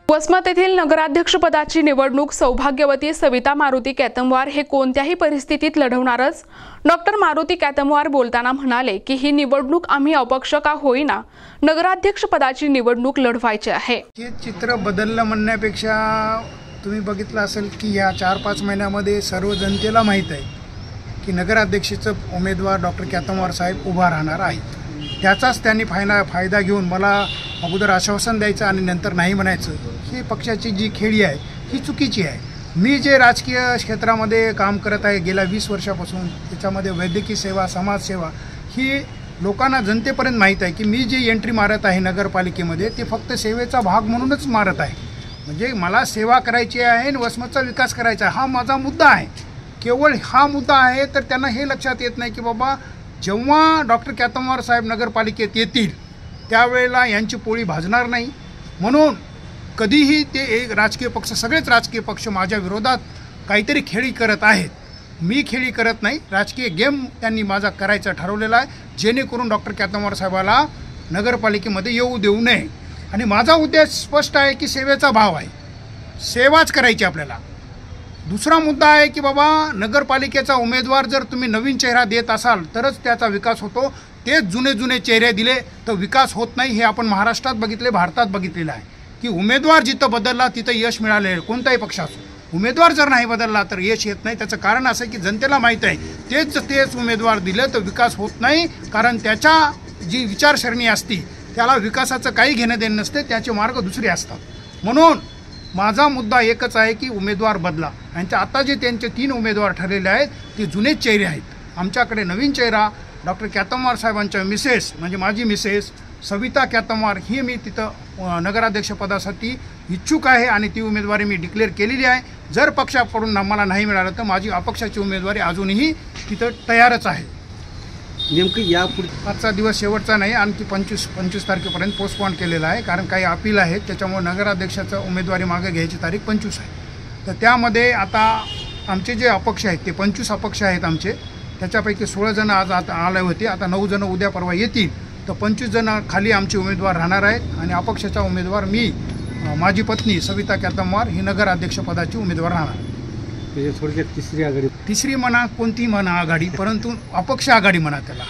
वसमत येथील नगराध्यक्षपदाची निवडणूक सौभाग्यवती सविता मारुती कॅतमवार हे कोणत्याही परिस्थितीत लढवणारच। डॉक्टर मारुती कॅतमवार बोलताना म्हणाले की ही निवडणूक आम्ही अपक्ष का होईना नगराध्यक्षपदाची निवडणूक लढवायची आहे। हे चित्र बदललं म्हणण्यापेक्षा तुम्ही बघितलं असेल की या 4-5 महिन्यामध्ये सर्व जनतेला माहित आहे की नगराध्यक्षाचा उमेदवार डॉक्टर कॅतमवार साहेब उभा राहणार आहेत। त्याचाच त्यांनी फायदा घेऊन मला अगोदर आश्वासन द्यायचं आणि नंतर नाही म्हणायचं, ही पक्षाची जी खेळी आहे ही चुकीची आहे। मी जे राजकीय क्षेत्रामध्ये काम करत आहे गेल्या 20 वर्षापासून, त्याच्यामध्ये वैद्यकीय सेवा, समाजसेवा ही लोकांना जनतेपर्यंत माहीत आहे की मी जे एंट्री मारत आहे नगरपालिकेमध्ये ते फक्त सेवेचा भाग म्हणूनच मारत आहे। म्हणजे मला सेवा करायची आहे आणि वसमतचा विकास करायचा आहे, हा माझा मुद्दा आहे। केवळ हा मुद्दा आहे तर त्यांना हे लक्षात येत नाही की बाबा जेव्हा डॉक्टर कॅतमवार साहेब नगरपालिकेत येतील त्यावेळेला यांची पोळी भाजणार नाही। म्हणून कधीही ते एक राजकीय पक्ष, सगळेच राजकीय पक्ष माझ्या विरोधात काहीतरी खेळी करत आहेत। मी खेळी करत नाही, राजकीय गेम त्यांनी माझा करायचा ठरवलेला आहे, जेणेकरून डॉक्टर कॅतमवार साहेबाला नगरपालिकेमध्ये येऊ देऊ नये। आणि माझा उद्देश स्पष्ट आहे की सेवेचा भाव आहे, सेवाच करायची आपल्याला। दुसरा मुद्दा आहे की बाबा नगरपालिकेचा उमेदवार जर तुम्ही नवीन चेहरा देत असाल तरच त्याचा विकास होतो, तेच जुने चेहरे दिले तर विकास होत नाही। हे आपण महाराष्ट्रात बघितले, भारतात बघितलेलं आहे की उमेदवार जिथं बदलला तिथं यश मिळाले, कोणताही पक्षाचं उमेदवार जर नाही बदलला तर यश येत नाही। त्याचं कारण असं आहे की जनतेला माहीत आहे तेच उमेदवार दिलं तर विकास होत नाही, कारण त्याच्या जी विचारसरणी असती त्याला विकासाचं काही घेणं देणं नसते, त्याचे मार्ग दुसरे असतात। म्हणून माझा मुद्दा एकच आहे की उमेदवार बदला। आणि आता जे त्यांचे 3 उमेदवार ठरलेले आहेत ते जुनेच चेहरे आहेत। आमच्याकडे नवीन चेहरा डॉक्टर कॅतमवार साहेबांच्या मिसेस म्हणजे माझी मिसेस सविता कॅतमवार ही मी तिथं नगराध्यक्षपदासाठी इच्छुक आहे आणि ती उमेदवारी मी डिक्लेअर केलेली आहे। जर पक्षाकडून मला नाही मिळालं तर माझी अपक्षाची उमेदवारी अजूनही तिथं तयारच आहे। नेमकं यापुढे आजचा दिवस शेवटचा नाही, आणखी 25 तारखेपर्यंत पोस्टपोन केलेला आहे, कारण काही अपील आहेत त्याच्यामुळे नगराध्यक्षाचं उमेदवारी मागे घ्यायची तारीख 25 आहे। तर त्यामध्ये आता आमचे जे अपक्ष आहेत ते 25 अपक्ष आहेत आमचे, त्याच्यापैकी 16 जण आज आले होते, आता 9 जण उद्या परवा येतील, तर 25 जण खाली आमचे उमेदवार राहणार आहेत। आणि अपक्षाचा उमेदवार मी, माझी पत्नी सविता कॅतमवार ही नगराध्यक्षपदाची उमेदवार राहणार। थोडक्यात तिसरी आघाडी, तिसरी म्हणा कोणती म्हणा आघाडी, परंतु अपक्ष आघाडी म्हणा त्याला।